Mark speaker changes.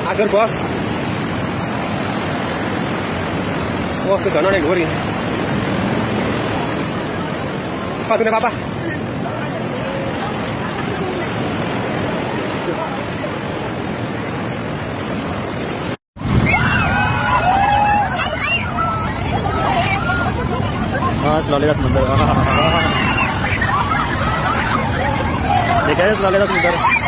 Speaker 1: Agar bos. Wah, ke sana nih gue nih. Sepatunya papa. Slowly gas sebentar. Dekatnya slowly gas sebentar.